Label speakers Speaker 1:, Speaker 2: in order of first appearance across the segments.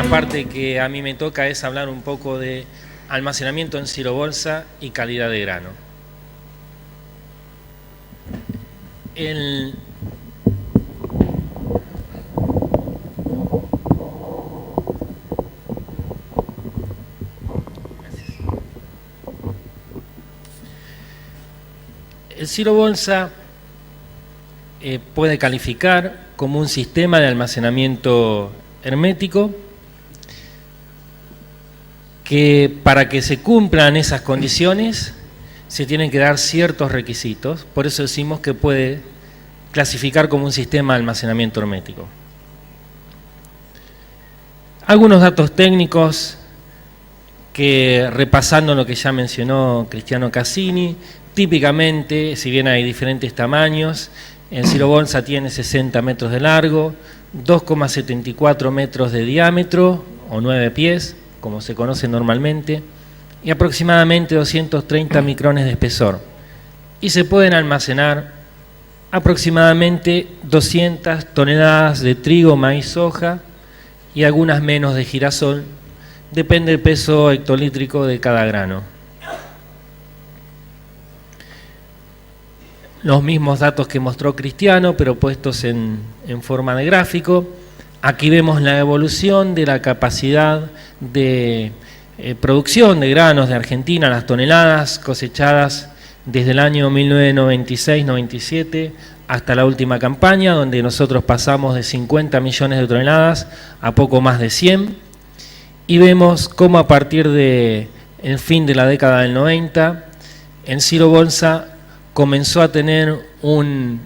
Speaker 1: la parte que a mí me toca es hablar un poco de almacenamiento en silobolsa y calidad de grano. El silobolsa puede calificar como un sistema de almacenamiento hermético que para que se cumplan esas condiciones se tienen que dar ciertos requisitos, por eso decimos que puede clasificar como un sistema de almacenamiento hermético. Algunos datos técnicos que, repasando lo que ya mencionó Cristiano Cassini, típicamente, si bien hay diferentes tamaños, el silobolsa tiene 60 metros de largo, 2,74 metros de diámetro, o 9 pies, como se conoce normalmente, y aproximadamente 230 micrones de espesor. Y se pueden almacenar aproximadamente 200 toneladas de trigo, maíz, soja, y algunas menos de girasol, depende del peso hectolítrico de cada grano. Los mismos datos que mostró Cristiano, pero puestos en forma de gráfico. Aquí vemos la evolución de la capacidad de producción de granos de Argentina, las toneladas cosechadas desde el año 1996-97 hasta la última campaña, donde nosotros pasamos de 50 millones de toneladas a poco más de 100. Y vemos cómo a partir del fin de la década del 90, el silobolsa comenzó a tener un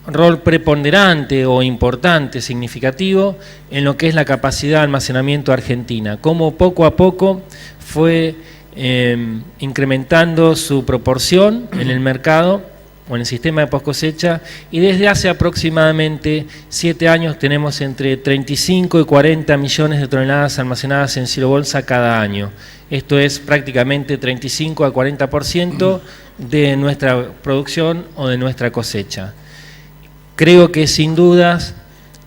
Speaker 1: rol preponderante o importante, significativo, en lo que es la capacidad de almacenamiento argentina, como poco a poco fue incrementando su proporción en el mercado o en el sistema de post cosecha, y desde hace aproximadamente 7 años tenemos entre 35 y 40 millones de toneladas almacenadas en silobolsa cada año. Esto es prácticamente 35 a 40% de nuestra producción o de nuestra cosecha. Creo que sin dudas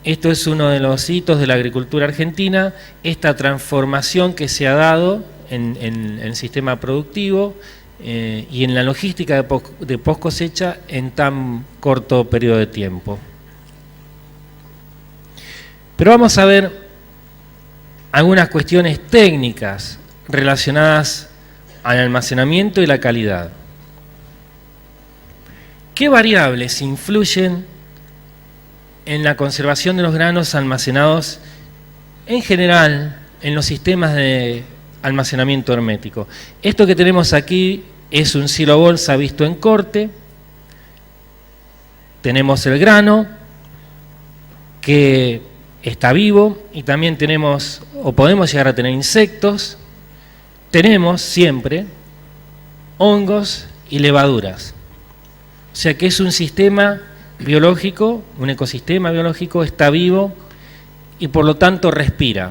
Speaker 1: esto es uno de los hitos de la agricultura argentina, esta transformación que se ha dado en el sistema productivo y en la logística de post cosecha en tan corto periodo de tiempo. Pero vamos a ver algunas cuestiones técnicas relacionadas al almacenamiento y la calidad. ¿Qué variables influyen en la conservación de los granos almacenados en general en los sistemas de almacenamiento hermético? Esto que tenemos aquí es un silobolsa visto en corte. Tenemos el grano que está vivo y también tenemos o podemos llegar a tener insectos. Tenemos siempre hongos y levaduras. O sea que es un sistema biológico, un ecosistema biológico, está vivo y por lo tanto respira.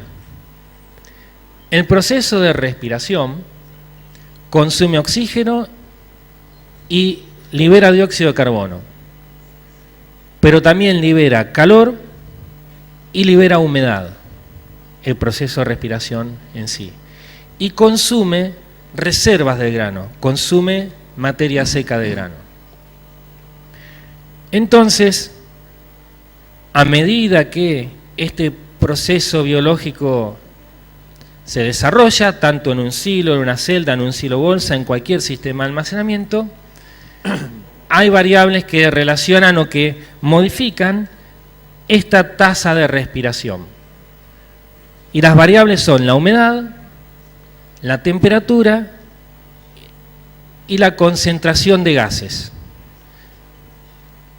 Speaker 1: El proceso de respiración consume oxígeno y libera dióxido de carbono, pero también libera calor y libera humedad, el proceso de respiración en sí. Y consume reservas de grano, consume materia seca de grano. Entonces, a medida que este proceso biológico se desarrolla, tanto en un silo, en una celda, en un silobolsa, en cualquier sistema de almacenamiento, hay variables que relacionan o que modifican esta tasa de respiración. Y las variables son la humedad, la temperatura y la concentración de gases.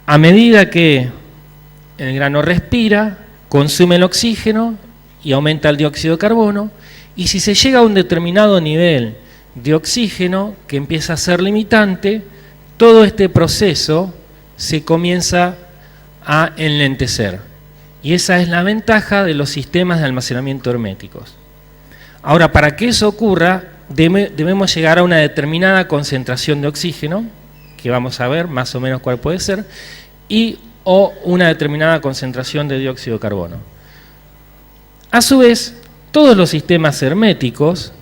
Speaker 1: A medida que el grano respira, consume el oxígeno y aumenta el dióxido de carbono, y si se llega a un determinado nivel de oxígeno que empieza a ser limitante, todo este proceso se comienza a enlentecer. Y esa es la ventaja de los sistemas de almacenamiento herméticos. Ahora, para que eso ocurra, debemos llegar a una determinada concentración de oxígeno, que vamos a ver más o menos cuál puede ser, y o una determinada concentración de dióxido de carbono. A su vez, todos los sistemas herméticos,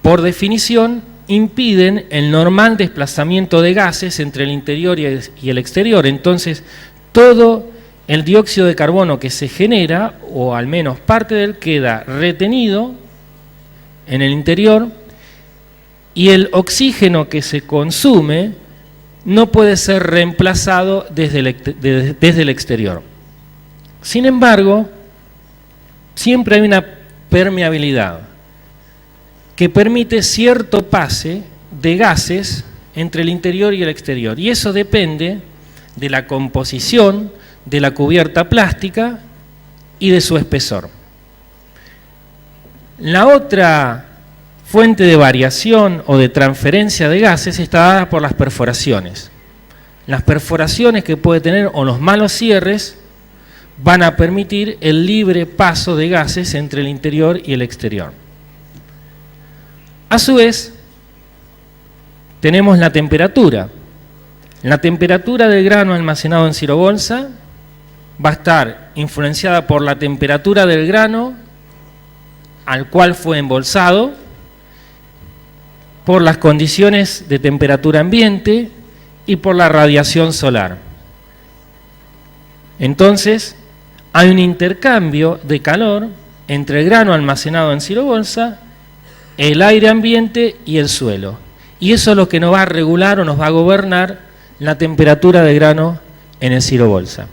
Speaker 1: por definición, impiden el normal desplazamiento de gases entre el interior y el exterior. Entonces, todo el dióxido de carbono que se genera, o al menos parte de él, queda retenido en el interior, y el oxígeno que se consume no puede ser reemplazado desde el exterior. Sin embargo, siempre hay una permeabilidad que permite cierto pase de gases entre el interior y el exterior, y eso depende de la composición de la cubierta plástica y de su espesor. La otra fuente de variación o de transferencia de gases está dada por las perforaciones. Las perforaciones que puede tener, o los malos cierres, van a permitir el libre paso de gases entre el interior y el exterior. A su vez, tenemos la temperatura. La temperatura del grano almacenado en silobolsa va a estar influenciada por la temperatura del grano al cual fue embolsado, por las condiciones de temperatura ambiente y por la radiación solar. Entonces, hay un intercambio de calor entre el grano almacenado en silobolsa, el aire ambiente y el suelo. Y eso es lo que nos va a regular o nos va a gobernar la temperatura del grano en el silobolsa.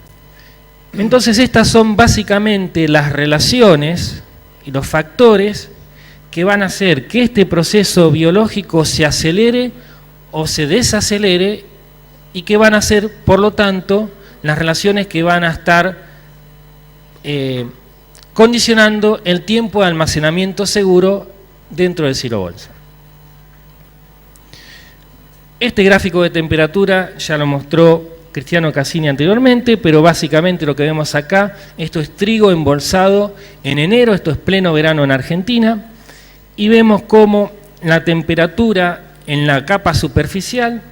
Speaker 1: Entonces, estas son básicamente las relaciones y los factores que van a hacer que este proceso biológico se acelere o se desacelere, y que van a ser, por lo tanto, las relaciones que van a estar condicionando el tiempo de almacenamiento seguro dentro del silobolsa. Este gráfico de temperatura ya lo mostró Cristiano Cassini anteriormente, pero básicamente lo que vemos acá, esto es trigo embolsado en enero, esto es pleno verano en Argentina, y vemos cómo la temperatura en la capa superficial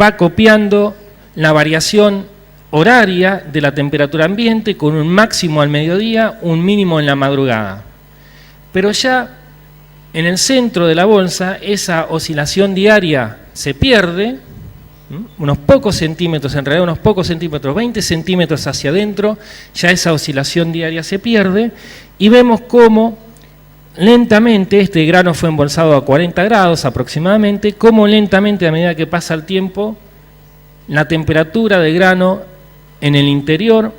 Speaker 1: va copiando la variación horaria de la temperatura ambiente, con un máximo al mediodía, un mínimo en la madrugada. Pero ya en el centro de la bolsa esa oscilación diaria se pierde, unos pocos centímetros, en realidad unos pocos centímetros, 20 centímetros hacia adentro, ya esa oscilación diaria se pierde, y vemos cómo lentamente, este grano fue embolsado a 40 grados aproximadamente, cómo lentamente, a medida que pasa el tiempo, la temperatura del grano en el interior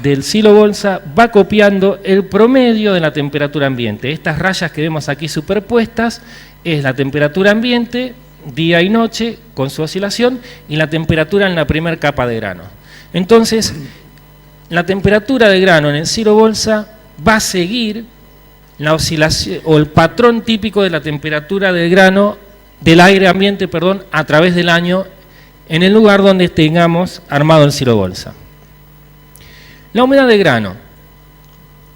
Speaker 1: del silobolsa va copiando el promedio de la temperatura ambiente. Estas rayas que vemos aquí superpuestas es la temperatura ambiente, día y noche, con su oscilación, y la temperatura en la primera capa de grano. Entonces, la temperatura de grano en el silobolsa va a seguir la oscilación o el patrón típico de la temperatura del grano, del aire ambiente, perdón, a través del año en el lugar donde tengamos armado el silobolsa. La humedad de grano.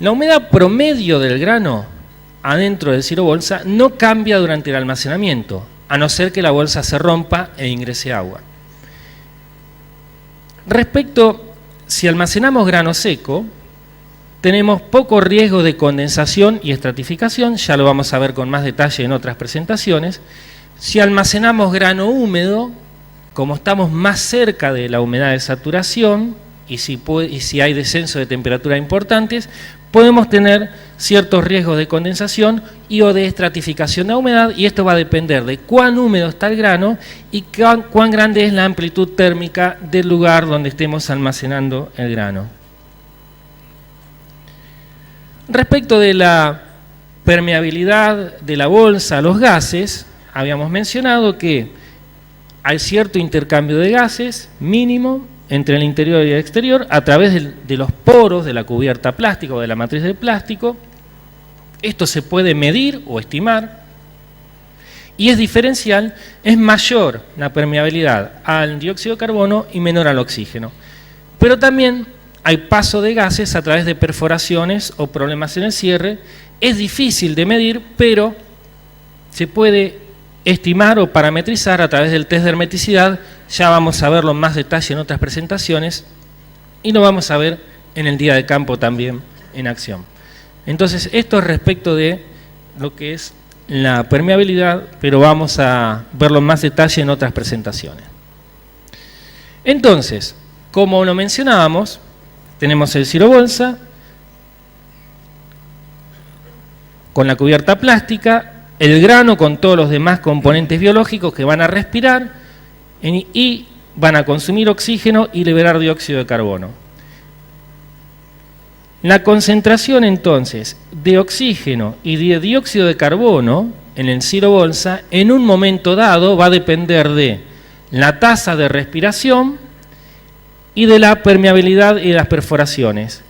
Speaker 1: La humedad promedio del grano adentro del silobolsa no cambia durante el almacenamiento, a no ser que la bolsa se rompa e ingrese agua. Respecto, si almacenamos grano seco, tenemos poco riesgo de condensación y estratificación, ya lo vamos a ver con más detalle en otras presentaciones. Si almacenamos grano húmedo, como estamos más cerca de la humedad de saturación y si hay descenso de temperatura importantes, podemos tener ciertos riesgos de condensación y o de estratificación de humedad, y esto va a depender de cuán húmedo está el grano y cuán grande es la amplitud térmica del lugar donde estemos almacenando el grano. Respecto de la permeabilidad de la bolsa a los gases, habíamos mencionado que hay cierto intercambio de gases mínimo entre el interior y el exterior a través de los poros de la cubierta plástica o de la matriz del plástico. Esto se puede medir o estimar, y es diferencial, es mayor la permeabilidad al dióxido de carbono y menor al oxígeno. Pero también hay paso de gases a través de perforaciones o problemas en el cierre. Es difícil de medir, pero se puede estimar o parametrizar a través del test de hermeticidad. Ya vamos a verlo en más detalle en otras presentaciones, y lo vamos a ver en el día de campo también en acción. Entonces, esto es respecto de lo que es la permeabilidad, pero vamos a verlo en más detalle en otras presentaciones. Entonces, como lo mencionábamos, tenemos el cirobolsa con la cubierta plástica, el grano con todos los demás componentes biológicos que van a respirar y van a consumir oxígeno y liberar dióxido de carbono. La concentración entonces de oxígeno y de dióxido de carbono en el cirobolsa en un momento dado va a depender de la tasa de respiración y de la permeabilidad y de las perforaciones.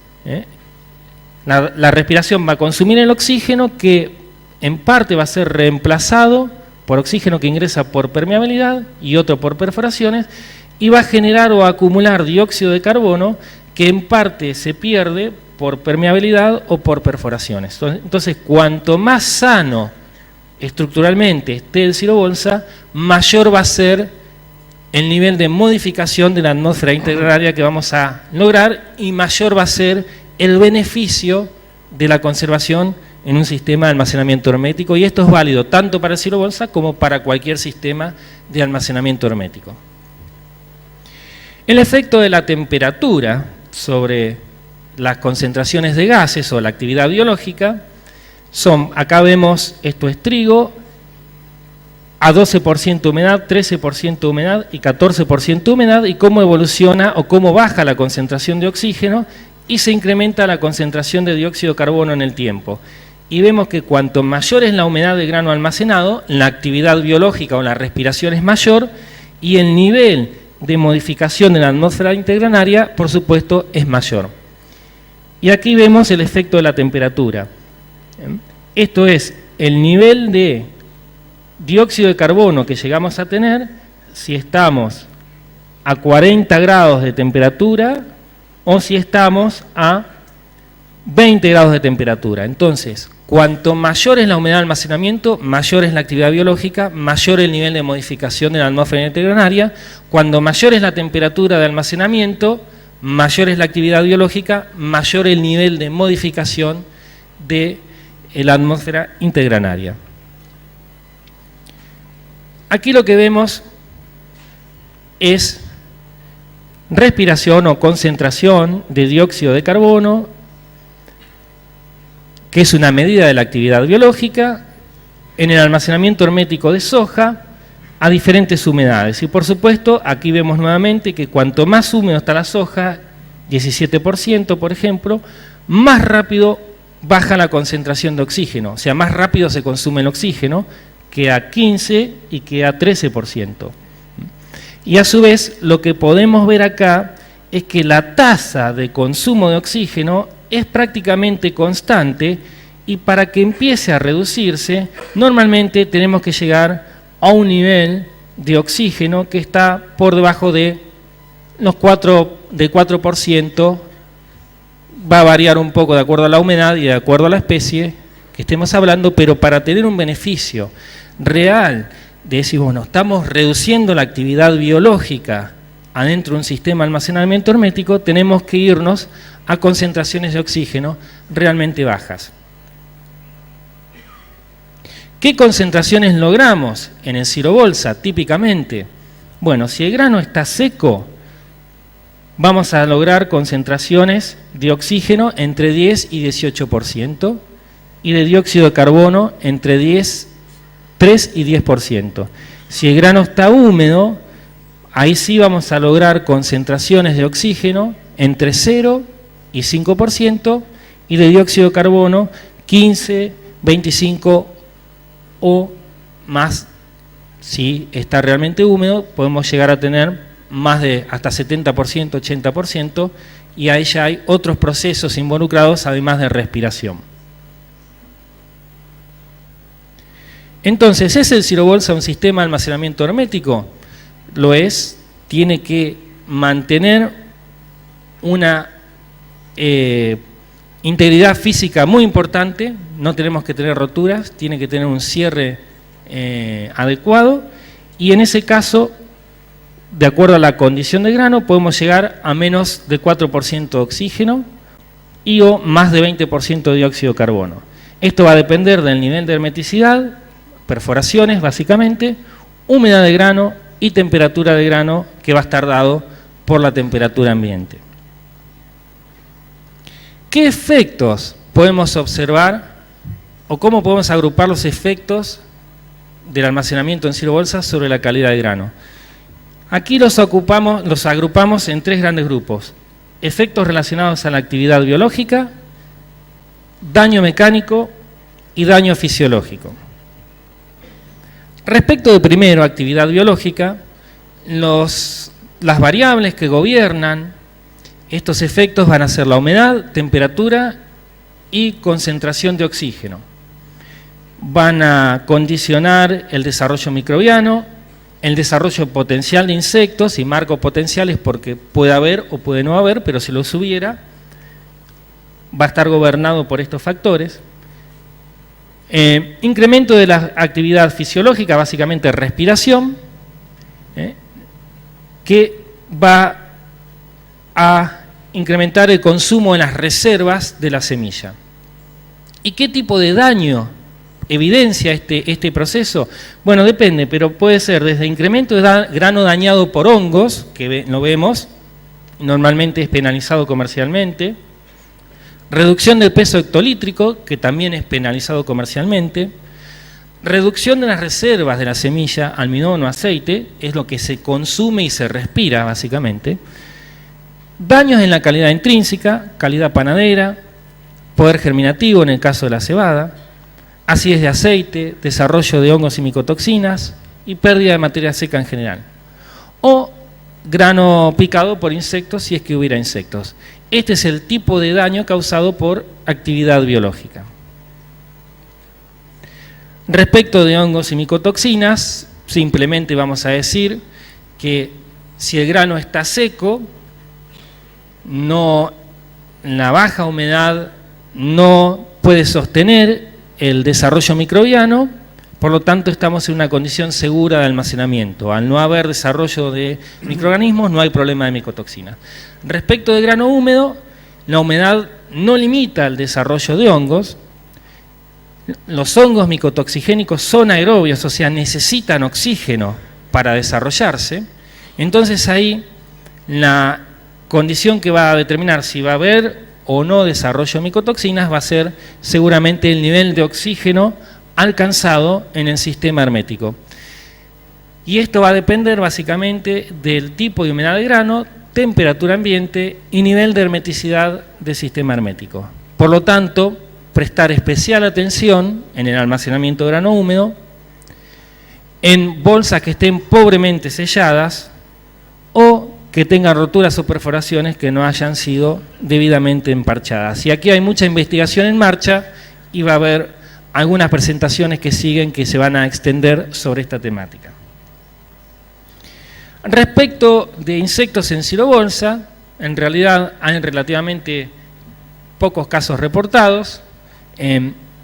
Speaker 1: La respiración va a consumir el oxígeno, que en parte va a ser reemplazado por oxígeno que ingresa por permeabilidad y otro por perforaciones, y va a generar o acumular dióxido de carbono que en parte se pierde por permeabilidad o por perforaciones. Entonces, cuanto más sano estructuralmente esté el cirobolsa, mayor va a ser el nivel de modificación de la atmósfera intergranaria que vamos a lograr, y mayor va a ser el beneficio de la conservación en un sistema de almacenamiento hermético, y esto es válido tanto para el cirobolsa como para cualquier sistema de almacenamiento hermético. El efecto de la temperatura sobre las concentraciones de gases o la actividad biológica son, acá vemos, esto es trigo, a 12% humedad, 13% humedad y 14% humedad, y cómo evoluciona o cómo baja la concentración de oxígeno y se incrementa la concentración de dióxido de carbono en el tiempo. Y vemos que cuanto mayor es la humedad del grano almacenado, la actividad biológica o la respiración es mayor, y el nivel de modificación de la atmósfera intergranaria, por supuesto, es mayor. Y aquí vemos el efecto de la temperatura. Esto es el nivel de dióxido de carbono que llegamos a tener si estamos a 40 grados de temperatura o si estamos a 20 grados de temperatura. Entonces, cuanto mayor es la humedad de almacenamiento, mayor es la actividad biológica, mayor el nivel de modificación de la atmósfera intergranaria. Cuando mayor es la temperatura de almacenamiento, mayor es la actividad biológica, mayor el nivel de modificación de la atmósfera intergranaria. Aquí lo que vemos es respiración o concentración de dióxido de carbono, que es una medida de la actividad biológica, en el almacenamiento hermético de soja a diferentes humedades. Y por supuesto, aquí vemos nuevamente que cuanto más húmedo está la soja, 17% por ejemplo, más rápido baja la concentración de oxígeno, o sea, más rápido se consume el oxígeno, que a 15 y que a 13%. Y a su vez, lo que podemos ver acá es que la tasa de consumo de oxígeno es prácticamente constante, y para que empiece a reducirse, normalmente tenemos que llegar a un nivel de oxígeno que está por debajo de los 4%, va a variar un poco de acuerdo a la humedad y de acuerdo a la especie que estemos hablando, pero para tener un beneficio real de decir, bueno, estamos reduciendo la actividad biológica adentro de un sistema de almacenamiento hermético, tenemos que irnos a concentraciones de oxígeno realmente bajas. ¿Qué concentraciones logramos en el cirobolsa típicamente? Bueno, si el grano está seco, vamos a lograr concentraciones de oxígeno entre 10 y 18% y de dióxido de carbono entre 3 y 10%. Si el grano está húmedo, ahí sí vamos a lograr concentraciones de oxígeno entre 0 y 5% y de dióxido de carbono 15, 25 o más. Si está realmente húmedo, podemos llegar a tener más de hasta 70%, 80%, y ahí ya hay otros procesos involucrados además de respiración. Entonces, ¿es el cirobolsa un sistema de almacenamiento hermético? Lo es, tiene que mantener una integridad física muy importante, no tenemos que tener roturas, tiene que tener un cierre adecuado, y en ese caso, de acuerdo a la condición del grano, podemos llegar a menos de 4% de oxígeno y o más de 20% de dióxido de carbono. Esto va a depender del nivel de hermeticidad, perforaciones básicamente, humedad de grano y temperatura de grano, que va a estar dado por la temperatura ambiente. ¿Qué efectos podemos observar o cómo podemos agrupar los efectos del almacenamiento en silo-bolsa sobre la calidad de grano? Aquí los agrupamos en tres grandes grupos: efectos relacionados a la actividad biológica, daño mecánico y daño fisiológico. Respecto de primero, actividad biológica, las variables que gobiernan estos efectos van a ser la humedad, temperatura y concentración de oxígeno. Van a condicionar el desarrollo microbiano, el desarrollo potencial de insectos, y marco potenciales porque puede haber o puede no haber, pero si los hubiera, va a estar gobernado por estos factores. Incremento de la actividad fisiológica, básicamente respiración, que va a incrementar el consumo en las reservas de la semilla. ¿Y qué tipo de daño evidencia este proceso? Bueno, depende, pero puede ser desde incremento de grano dañado por hongos, que lo vemos, normalmente es penalizado comercialmente, reducción del peso hectolítrico, que también es penalizado comercialmente, reducción de las reservas de la semilla, almidón o aceite, es lo que se consume y se respira básicamente, daños en la calidad intrínseca, calidad panadera, poder germinativo en el caso de la cebada, acidez de aceite, desarrollo de hongos y micotoxinas y pérdida de materia seca en general. O grano picado por insectos si es que hubiera insectos. Este es el tipo de daño causado por actividad biológica. Respecto de hongos y micotoxinas, simplemente vamos a decir que si el grano está seco, la baja humedad no puede sostener el desarrollo microbiano, por lo tanto estamos en una condición segura de almacenamiento. Al no haber desarrollo de microorganismos, no hay problema de micotoxinas. Respecto de grano húmedo, la humedad no limita el desarrollo de hongos. Los hongos micotoxigénicos son aerobios, o sea, necesitan oxígeno para desarrollarse. Entonces ahí la condición que va a determinar si va a haber o no desarrollo de micotoxinas va a ser seguramente el nivel de oxígeno alcanzado en el sistema hermético. Y esto va a depender básicamente del tipo de humedad de grano, temperatura ambiente y nivel de hermeticidad del sistema hermético. Por lo tanto, prestar especial atención en el almacenamiento de grano húmedo, en bolsas que estén pobremente selladas o que tengan roturas o perforaciones que no hayan sido debidamente emparchadas. Y aquí hay mucha investigación en marcha y va a haber algunas presentaciones que siguen que se van a extender sobre esta temática. Respecto de insectos en silo-bolsa, en realidad hay relativamente pocos casos reportados.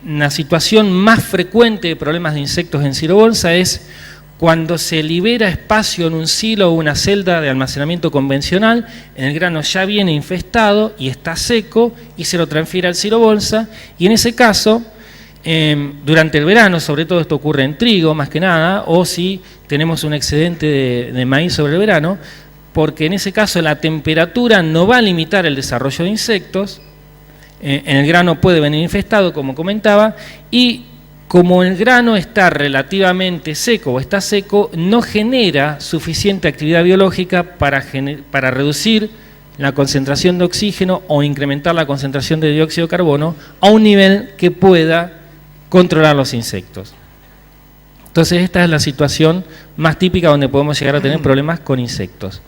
Speaker 1: La situación más frecuente de problemas de insectos en silo-bolsa es cuando se libera espacio en un silo o una celda de almacenamiento convencional, el grano ya viene infestado y está seco y se lo transfiere al silo-bolsa, y en ese caso, durante el verano, sobre todo esto ocurre en trigo más que nada, o si tenemos un excedente de maíz sobre el verano, porque en ese caso la temperatura no va a limitar el desarrollo de insectos, en el grano puede venir infestado, como comentaba, y como el grano está relativamente seco o está seco, no genera suficiente actividad biológica para reducir la concentración de oxígeno o incrementar la concentración de dióxido de carbono a un nivel que pueda controlar los insectos. Entonces esta es la situación más típica donde podemos llegar a tener problemas con insectos.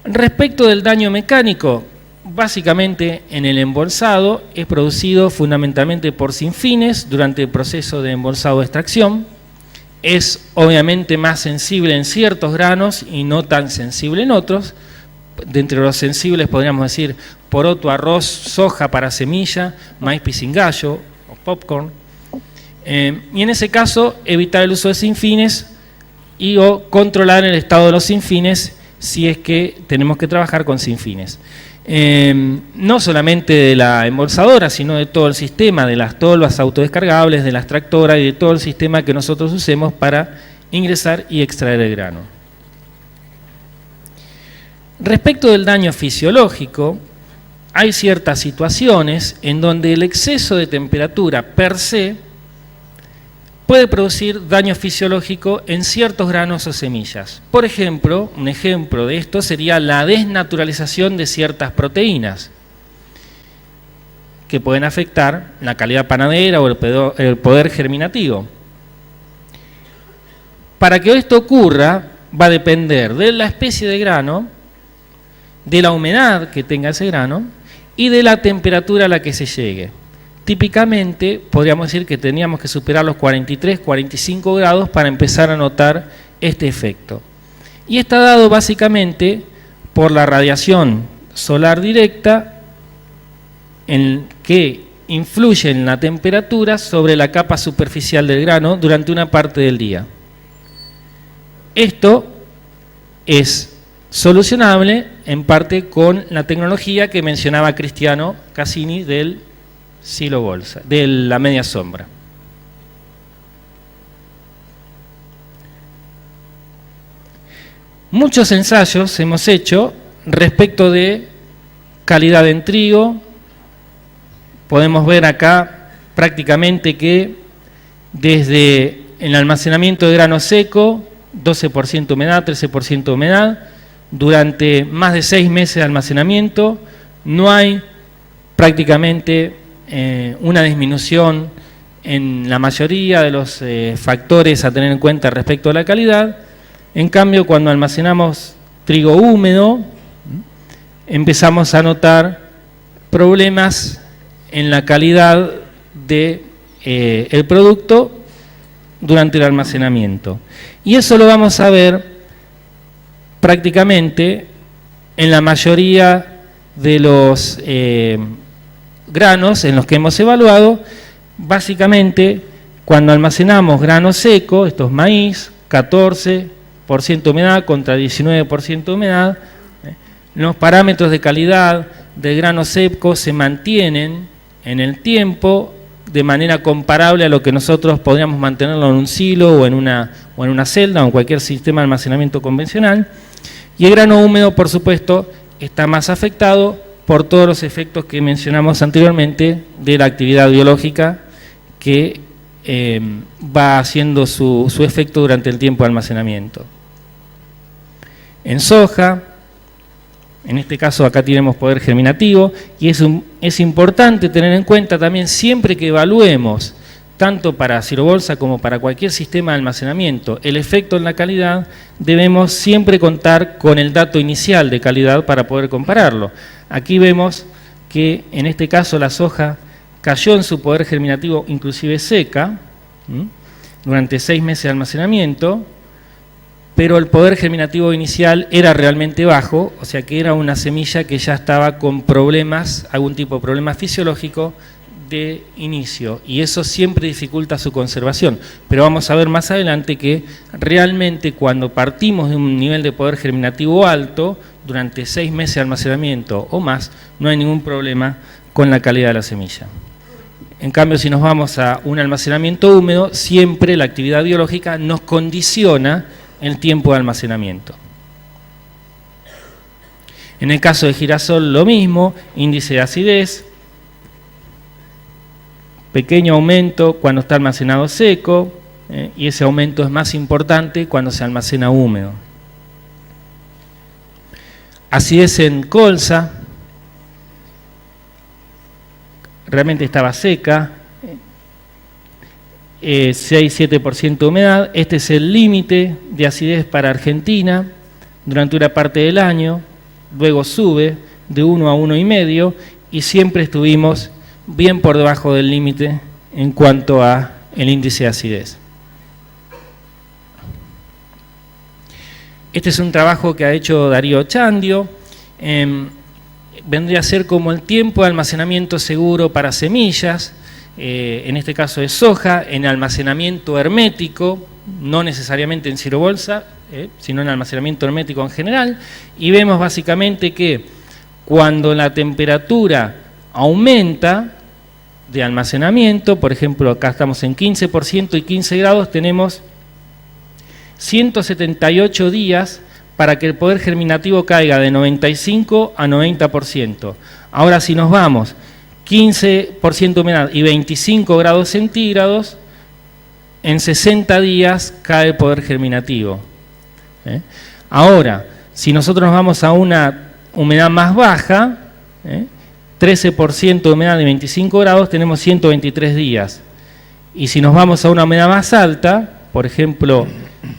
Speaker 1: Respecto del daño mecánico, básicamente en el embolsado es producido fundamentalmente por sinfines durante el proceso de embolsado de extracción. Es obviamente más sensible en ciertos granos y no tan sensible en otros. De entre los sensibles podríamos decir poroto, arroz, soja para semilla, maíz pisingallo o popcorn. Y en ese caso evitar el uso de sinfines y o controlar el estado de los sinfines si es que tenemos que trabajar con sinfines. No solamente de la embolsadora, sino de todo el sistema, de las tolvas autodescargables, de las tractoras y de todo el sistema que nosotros usemos para ingresar y extraer el grano. Respecto del daño fisiológico, hay ciertas situaciones en donde el exceso de temperatura per se puede producir daño fisiológico en ciertos granos o semillas. Por ejemplo, un ejemplo de esto sería la desnaturalización de ciertas proteínas que pueden afectar la calidad panadera o el poder germinativo. Para que esto ocurra, va a depender de la especie de grano, de la humedad que tenga ese grano y de la temperatura a la que se llegue. Típicamente, podríamos decir que teníamos que superar los 43, 45 grados para empezar a notar este efecto. Y está dado básicamente por la radiación solar directa en que influye en la temperatura sobre la capa superficial del grano durante una parte del día. Esto es solucionable en parte con la tecnología que mencionaba Cristiano Cassini del silo bolsa, de la media sombra. Muchos ensayos hemos hecho respecto de calidad en trigo. Podemos ver acá prácticamente que desde el almacenamiento de grano seco, 12% humedad, 13% humedad, durante más de 6 meses de almacenamiento, no hay prácticamente una disminución en la mayoría de los factores a tener en cuenta respecto a la calidad. En cambio, cuando almacenamos trigo húmedo, empezamos a notar problemas en la calidad de el producto durante el almacenamiento. Y eso lo vamos a ver prácticamente en la mayoría de los granos en los que hemos evaluado. Básicamente, cuando almacenamos grano seco, esto es maíz, 14% humedad contra 19% humedad, los parámetros de calidad del grano seco se mantienen en el tiempo de manera comparable a lo que nosotros podríamos mantenerlo en un silo o en una celda o en cualquier sistema de almacenamiento convencional. Y el grano húmedo, por supuesto, está más afectado por todos los efectos que mencionamos anteriormente de la actividad biológica que va haciendo su efecto durante el tiempo de almacenamiento. En soja, en este caso acá tenemos poder germinativo, y es importante tener en cuenta también siempre que evaluemos, tanto para silobolsa como para cualquier sistema de almacenamiento, el efecto en la calidad, debemos siempre contar con el dato inicial de calidad para poder compararlo. Aquí vemos que en este caso la soja cayó en su poder germinativo inclusive seca, durante 6 meses de almacenamiento, pero el poder germinativo inicial era realmente bajo, o sea que era una semilla que ya estaba con problemas, algún tipo de problema fisiológico de inicio, y eso siempre dificulta su conservación. Pero vamos a ver más adelante que realmente cuando partimos de un nivel de poder germinativo alto, durante 6 meses de almacenamiento o más, no hay ningún problema con la calidad de la semilla. En cambio, si nos vamos a un almacenamiento húmedo, siempre la actividad biológica nos condiciona el tiempo de almacenamiento. En el caso de girasol lo mismo, índice de acidez, pequeño aumento cuando está almacenado seco, y ese aumento es más importante cuando se almacena húmedo. Acidez en colza, realmente estaba seca, 6-7% de humedad. Este es el límite de acidez para Argentina durante una parte del año, luego sube de 1 a 1,5 y siempre estuvimos bien por debajo del límite en cuanto a el índice de acidez. Este es un trabajo que ha hecho Darío Chandio. Vendría a ser como el tiempo de almacenamiento seguro para semillas, en este caso es soja, en almacenamiento hermético, no necesariamente en silobolsa, sino en almacenamiento hermético en general, y vemos básicamente que cuando la temperatura aumenta de almacenamiento, por ejemplo, acá estamos en 15% y 15 grados, tenemos 178 días para que el poder germinativo caiga de 95 a 90%. Ahora, si nos vamos 15% humedad y 25 grados centígrados, en 60 días cae el poder germinativo. Ahora, si nosotros nos vamos a una humedad más baja, 13% de humedad y 25 grados, tenemos 123 días. Y si nos vamos a una humedad más alta, por ejemplo,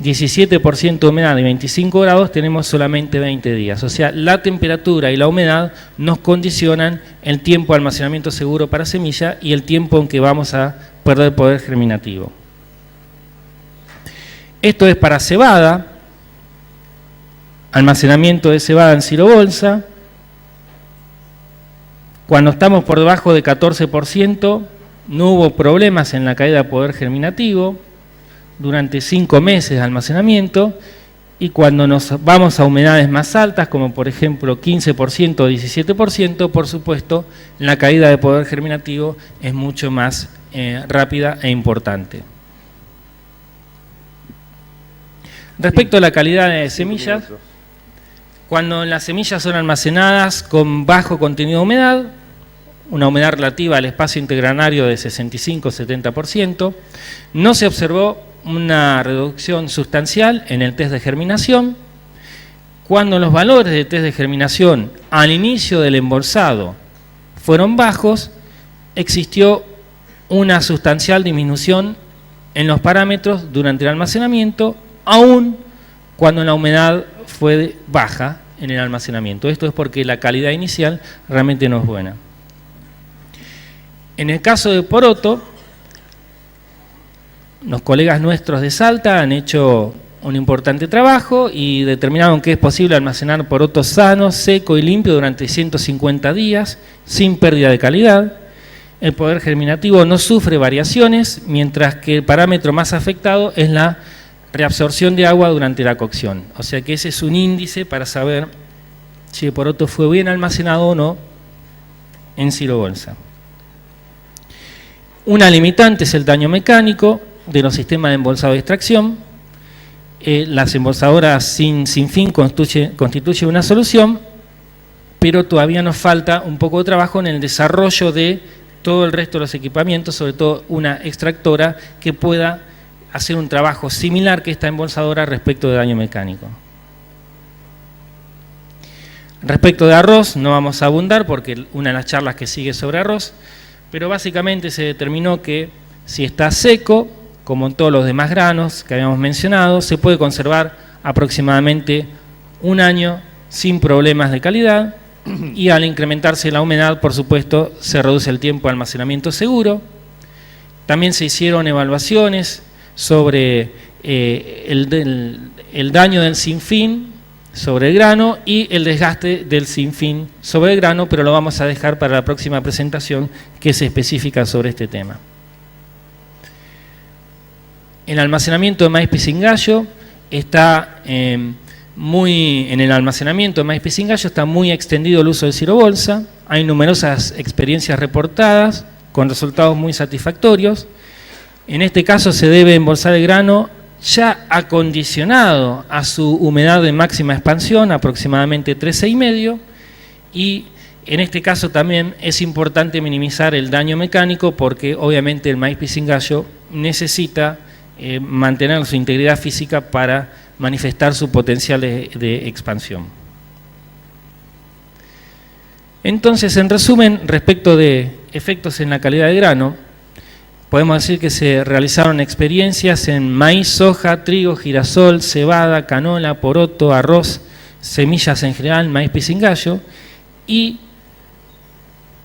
Speaker 1: 17% de humedad y 25 grados, tenemos solamente 20 días. O sea, la temperatura y la humedad nos condicionan el tiempo de almacenamiento seguro para semilla y el tiempo en que vamos a perder poder germinativo. Esto es para cebada, almacenamiento de cebada en silobolsa. Cuando estamos por debajo de 14%, no hubo problemas en la caída de poder germinativo durante 5 meses de almacenamiento, y cuando nos vamos a humedades más altas, como por ejemplo 15% o 17%, por supuesto, la caída de poder germinativo es mucho más rápida e importante. Respecto a la calidad de semillas, cuando las semillas son almacenadas con bajo contenido de humedad, una humedad relativa al espacio integranario de 65-70%, no se observó una reducción sustancial en el test de germinación. Cuando los valores de test de germinación al inicio del embolsado fueron bajos, existió una sustancial disminución en los parámetros durante el almacenamiento, aún cuando la humedad fue baja en el almacenamiento. Esto es porque la calidad inicial realmente no es buena. En el caso de poroto, los colegas nuestros de Salta han hecho un importante trabajo y determinaron que es posible almacenar poroto sano, seco y limpio durante 150 días sin pérdida de calidad. El poder germinativo no sufre variaciones, mientras que el parámetro más afectado es la reabsorción de agua durante la cocción. O sea que ese es un índice para saber si el poroto fue bien almacenado o no en silobolsa. Una limitante es el daño mecánico de los sistemas de embolsado de extracción. Las embolsadoras sin fin constituyen una solución, pero todavía nos falta un poco de trabajo en el desarrollo de todo el resto de los equipamientos, sobre todo una extractora que pueda hacer un trabajo similar que esta embolsadora respecto de daño mecánico. Respecto de arroz, no vamos a abundar porque una de las charlas que sigue sobre arroz, pero básicamente se determinó que si está seco, como en todos los demás granos que habíamos mencionado, se puede conservar aproximadamente un año sin problemas de calidad, y al incrementarse la humedad, por supuesto, se reduce el tiempo de almacenamiento seguro. También se hicieron evaluaciones sobre el daño del sinfín sobre el grano y el desgaste del sinfín sobre el grano, pero lo vamos a dejar para la próxima presentación que es específica sobre este tema. El almacenamiento de maíz pisingallo está en el almacenamiento de maíz pisingallo está muy extendido el uso de silobolsa. Hay numerosas experiencias reportadas con resultados muy satisfactorios. En este caso se debe embolsar el grano ya acondicionado a su humedad de máxima expansión, aproximadamente 13,5, y en este caso también es importante minimizar el daño mecánico porque obviamente el maíz pisingallo necesita mantener su integridad física para manifestar su potencial de expansión. Entonces, en resumen, respecto de efectos en la calidad de grano, podemos decir que se realizaron experiencias en maíz, soja, trigo, girasol, cebada, canola, poroto, arroz, semillas en general, maíz pisingallo, y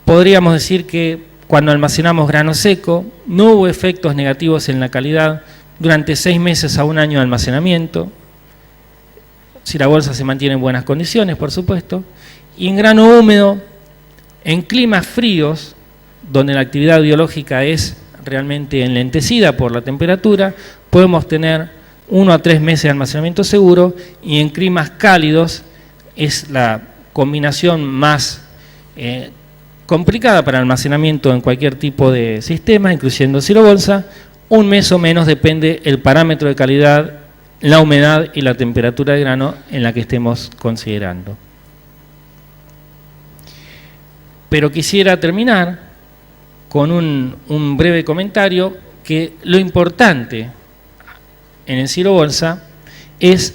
Speaker 1: podríamos decir que cuando almacenamos grano seco no hubo efectos negativos en la calidad durante 6 meses a 1 año de almacenamiento, si la bolsa se mantiene en buenas condiciones, por supuesto, y en grano húmedo, en climas fríos, donde la actividad biológica es realmente enlentecida por la temperatura, podemos tener 1 a 3 meses de almacenamiento seguro, y en climas cálidos es la combinación más complicada para almacenamiento en cualquier tipo de sistema, incluyendo silo-bolsa. 1 mes o menos depende el parámetro de calidad, la humedad y la temperatura de grano en la que estemos considerando. Pero quisiera terminar con un breve comentario, que lo importante en el silo-bolsa es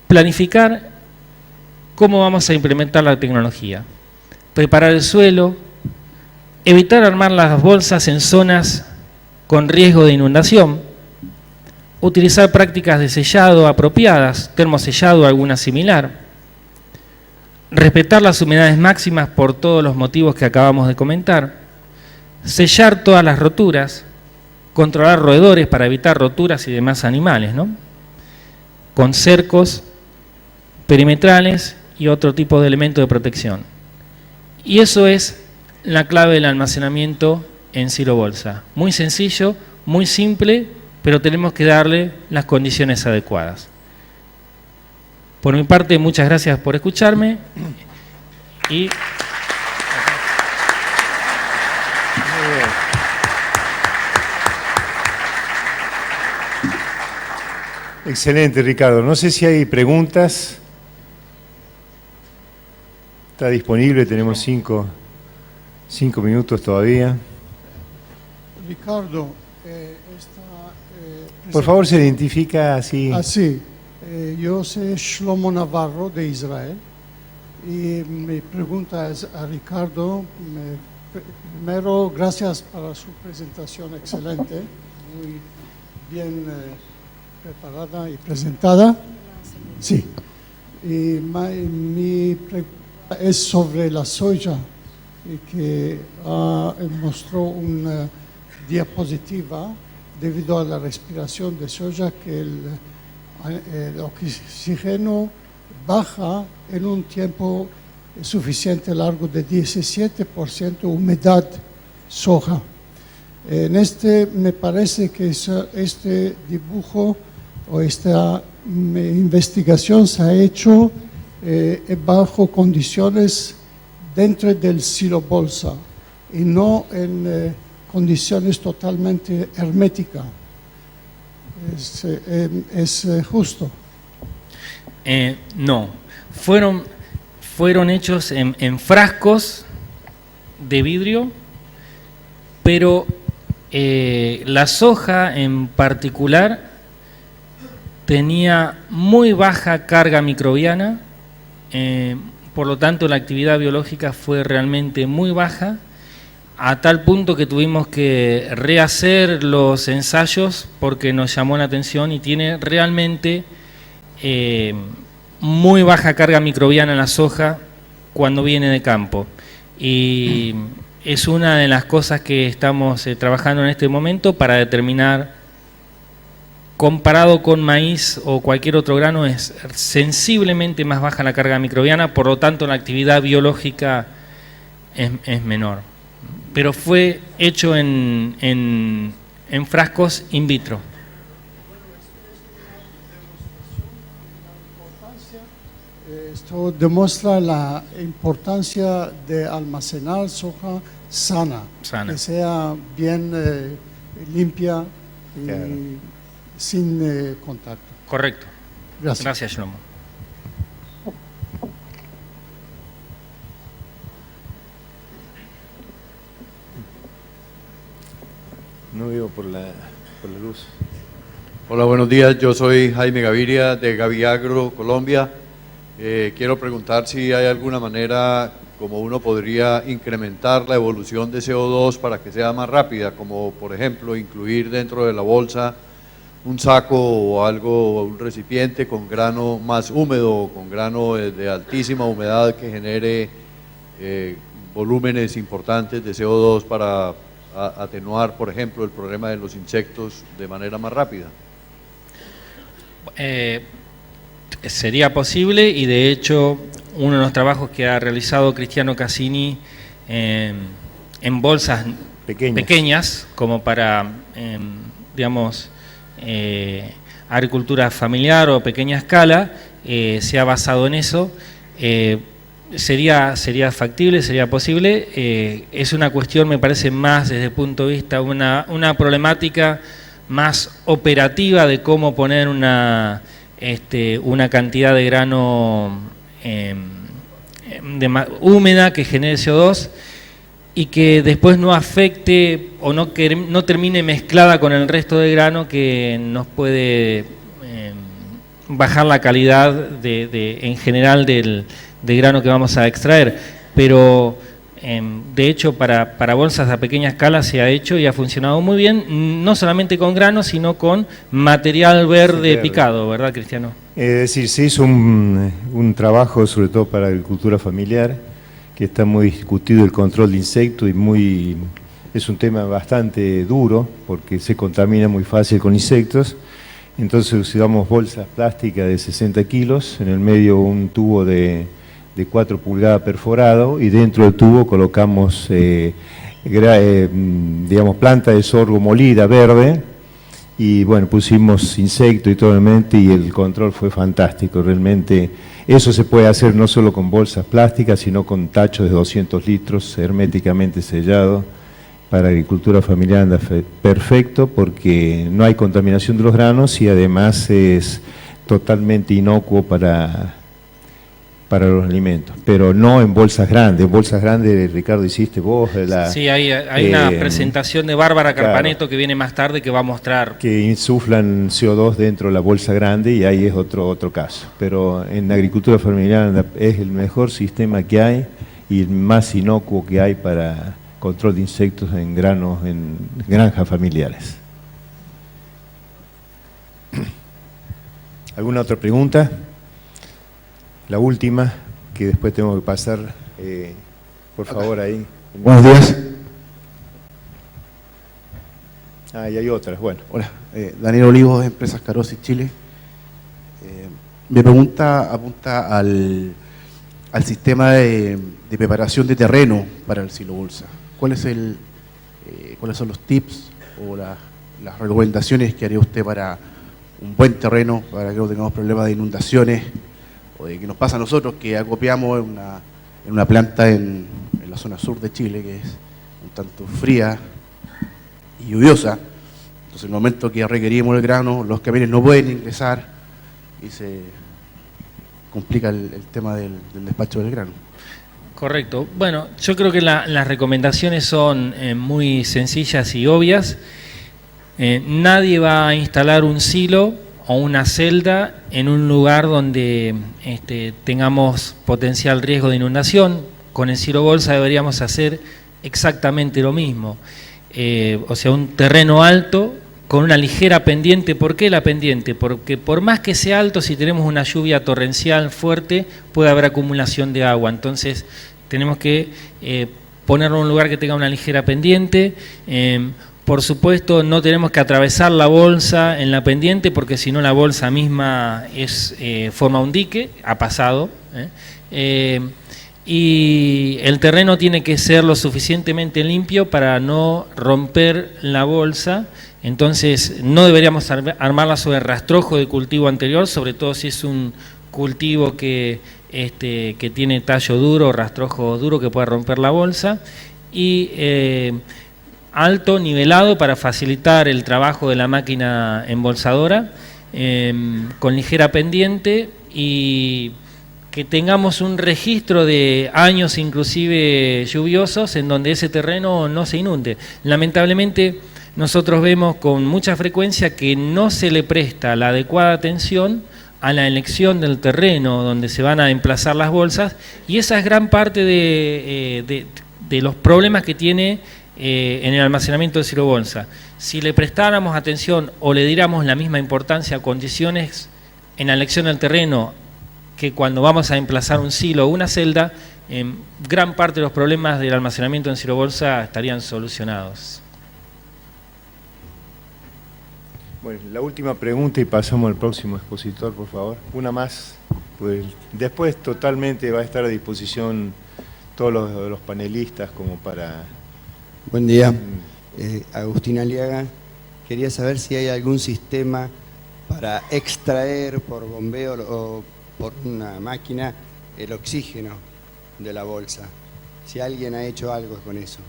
Speaker 1: planificar cómo vamos a implementar la tecnología, preparar el suelo, evitar armar las bolsas en zonas con riesgo de inundación, utilizar prácticas de sellado apropiadas, termosellado o alguna similar, respetar las humedades máximas por todos los motivos que acabamos de comentar, sellar todas las roturas, controlar roedores para evitar roturas y demás animales, ¿no? Con cercos perimetrales y otro tipo de elementos de protección. Y eso es la clave del almacenamiento en silo-bolsa. Muy sencillo, muy simple, pero tenemos que darle las condiciones adecuadas. Por mi parte, muchas gracias por escucharme. Y
Speaker 2: excelente, Ricardo. No sé si hay preguntas. Está disponible, tenemos 5 minutos todavía.
Speaker 3: Ricardo,
Speaker 2: por favor, se identifica así.
Speaker 3: Sí, yo soy Shlomo Navarro de Israel y mi pregunta es a Ricardo. Primero, gracias por su presentación excelente, muy bien preparada y presentada. Sí, y mi pregunta es sobre la soja, que mostró una diapositiva debido a la respiración de soja que el oxígeno baja en un tiempo suficiente largo de 17% humedad soja. Me parece que este dibujo o esta investigación se ha hecho bajo condiciones dentro del silo-bolsa y no en condiciones totalmente herméticas. ¿Es justo?
Speaker 1: No, fueron hechos en frascos de vidrio, pero la soja en particular tenía muy baja carga microbiana, por lo tanto la actividad biológica fue realmente muy baja, a tal punto que tuvimos que rehacer los ensayos porque nos llamó la atención, y tiene realmente muy baja carga microbiana en la soja cuando viene de campo. Y es una de las cosas que estamos trabajando en este momento para determinar, comparado con maíz o cualquier otro grano, es sensiblemente más baja la carga microbiana, por lo tanto la actividad biológica es menor. Pero fue hecho en frascos in vitro.
Speaker 3: Esto demuestra la importancia de almacenar soja sana. Que sea bien limpia y claro, sin contacto.
Speaker 1: Correcto.
Speaker 3: Gracias.
Speaker 1: Gracias, Shlomo.
Speaker 2: No veo por la luz.
Speaker 4: Hola, buenos días. Yo soy Jaime Gaviria de Gaviagro, Colombia. Quiero preguntar si hay alguna manera como uno podría incrementar la evolución de CO2 para que sea más rápida, como por ejemplo incluir dentro de la bolsa un saco o algo, un recipiente con grano más húmedo, con grano de altísima humedad que genere volúmenes importantes de CO2 para atenuar, por ejemplo, el problema de los insectos de manera más rápida.
Speaker 1: Sería posible, y de hecho uno de los trabajos que ha realizado Cristiano Cassini en bolsas pequeñas como para, digamos, agricultura familiar o pequeña escala, se ha basado en eso. Sería factible, sería posible. Es una cuestión, me parece, más desde el punto de vista, una problemática más operativa de cómo poner una cantidad de grano húmeda que genere CO2 y que después no afecte o no termine mezclada con el resto del grano, que nos puede bajar la calidad en general del grano que vamos a extraer. Pero de hecho para bolsas a pequeña escala se ha hecho y ha funcionado muy bien, no solamente con grano, sino con material verde picado, ¿verdad, Cristiano?
Speaker 2: Es decir, se hizo un trabajo, sobre todo para agricultura familiar, que está muy discutido, el control de insectos, y es un tema bastante duro, porque se contamina muy fácil con insectos. Entonces usamos bolsas plásticas de 60 kilos, en el medio un tubo de 4 pulgadas perforado, y dentro del tubo colocamos digamos, planta de sorgo molida verde, y bueno, pusimos insectos y todo realmente, y el control fue fantástico. Realmente eso se puede hacer no solo con bolsas plásticas, sino con tachos de 200 litros herméticamente sellados. Para agricultura familiar anda perfecto, porque no hay contaminación de los granos y además es totalmente inocuo para los alimentos, pero no en bolsas grandes. En bolsas grandes, Ricardo, hiciste vos.
Speaker 1: Sí, hay una presentación de Bárbara Carpaneto, claro, que viene más tarde, que va a mostrar. Que
Speaker 2: insuflan CO2 dentro de la bolsa grande, y ahí es otro caso. Pero en agricultura familiar es el mejor sistema que hay y el más inocuo que hay para control de insectos en granos, en granjas familiares. ¿Alguna otra pregunta? La última, que después tengo que pasar, por favor, ahí.
Speaker 5: Buenos días.
Speaker 2: Y hay otras, bueno.
Speaker 5: Hola, Daniel Olivos, Empresas Carosi, Chile. Mi pregunta apunta al sistema de preparación de terreno para el silo bolsa. ¿Cuáles son los tips o las recomendaciones que haría usted para un buen terreno, para que no tengamos problemas de inundaciones, o de que nos pasa a nosotros, que acopiamos en una planta en la zona sur de Chile, que es un tanto fría y lluviosa? Entonces, en el momento que requerimos el grano, los camiones no pueden ingresar y se complica el tema del despacho del grano.
Speaker 1: Correcto. Bueno, yo creo que las recomendaciones son muy sencillas y obvias. Nadie va a instalar un silo o una celda en un lugar donde tengamos potencial riesgo de inundación. Con el silo bolsa deberíamos hacer exactamente lo mismo. O sea, un terreno alto con una ligera pendiente. ¿Por qué la pendiente? Porque por más que sea alto, si tenemos una lluvia torrencial fuerte, puede haber acumulación de agua. Entonces tenemos que ponerlo en un lugar que tenga una ligera pendiente. Por supuesto, no tenemos que atravesar la bolsa en la pendiente, porque si no la bolsa misma forma un dique, ha pasado. Y el terreno tiene que ser lo suficientemente limpio para no romper la bolsa. Entonces no deberíamos armarla sobre rastrojo de cultivo anterior, sobre todo si es un cultivo que tiene tallo duro, rastrojo duro, que puede romper la bolsa. Y alto, nivelado, para facilitar el trabajo de la máquina embolsadora, con ligera pendiente, y que tengamos un registro de años inclusive lluviosos en donde ese terreno no se inunde. Lamentablemente nosotros vemos con mucha frecuencia que no se le presta la adecuada atención a la elección del terreno donde se van a emplazar las bolsas, y esa es gran parte de los problemas que tiene en el almacenamiento de silo bolsa. Si le prestáramos atención o le diéramos la misma importancia a condiciones en la elección del terreno que cuando vamos a emplazar un silo o una celda, gran parte de los problemas del almacenamiento en silo bolsa estarían solucionados.
Speaker 2: Bueno, la última pregunta y pasamos al próximo expositor, por favor. Una más, pues después totalmente va a estar a disposición todos los panelistas como para...
Speaker 6: Buen día, Agustín Aliaga, quería saber si hay algún sistema para extraer por bombeo o por una máquina el oxígeno de la bolsa. Si alguien ha hecho algo con eso.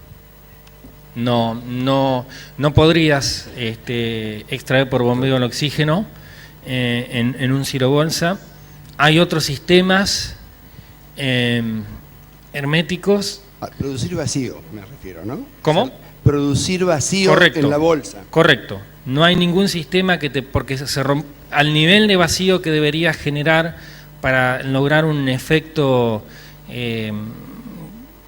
Speaker 1: No podrías extraer por bombeo el oxígeno en un silobolsa. Hay otros sistemas herméticos.
Speaker 6: Producir vacío, me refiero, ¿no?
Speaker 1: ¿Cómo?
Speaker 6: O sea, producir vacío. Correcto. En la bolsa.
Speaker 1: Correcto. No hay ningún sistema que porque al nivel de vacío que deberías generar para lograr un efecto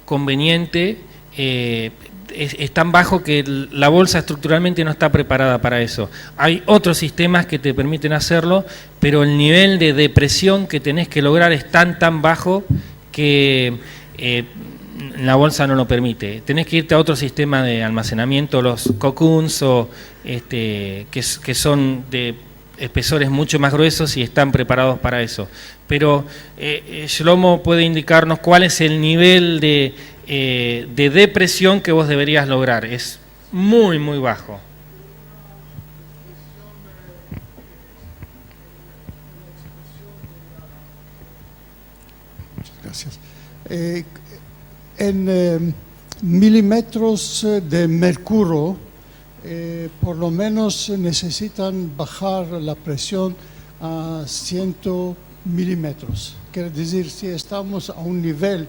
Speaker 1: conveniente, es tan bajo que la bolsa estructuralmente no está preparada para eso. Hay otros sistemas que te permiten hacerlo, pero el nivel de depresión que tenés que lograr es tan bajo que la bolsa no lo permite. Tenés que irte a otro sistema de almacenamiento, los cocoons, o que son de espesores mucho más gruesos y están preparados para eso. Pero Shlomo puede indicarnos cuál es el nivel de depresión que vos deberías lograr. Es muy bajo.
Speaker 3: Muchas gracias. En milímetros de mercurio, por lo menos necesitan bajar la presión a 100 milímetros. Quiere decir, si estamos a un nivel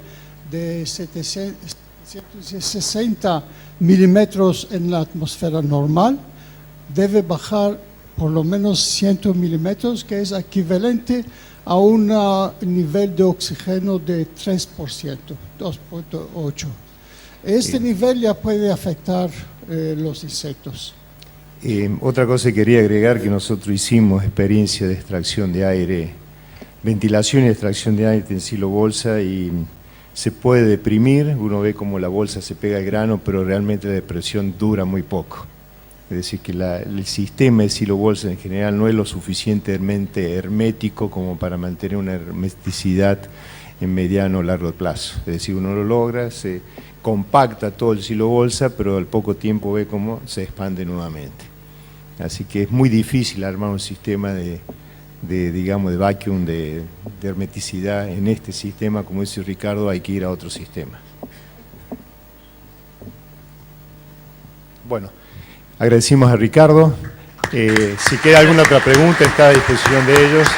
Speaker 3: de 760 milímetros en la atmósfera normal, debe bajar por lo menos 100 milímetros, que es equivalente a un nivel de oxígeno de 3%, 2.8. Este nivel ya puede afectar los insectos.
Speaker 2: Otra cosa que quería agregar, que nosotros hicimos experiencia de extracción de aire, ventilación y extracción de aire en silobolsa, y se puede deprimir, uno ve como la bolsa se pega al grano, pero realmente la depresión dura muy poco. Es decir, que el sistema de silobolsa en general no es lo suficientemente hermético como para mantener una hermeticidad en mediano o largo plazo. Es decir, uno lo logra, se compacta todo el silobolsa, pero al poco tiempo ve cómo se expande nuevamente. Así que es muy difícil armar un sistema de vacuum, de hermeticidad en este sistema. Como dice Ricardo, hay que ir a otro sistema. Bueno, agradecimos a Ricardo. Si queda alguna otra pregunta, está a disposición de ellos.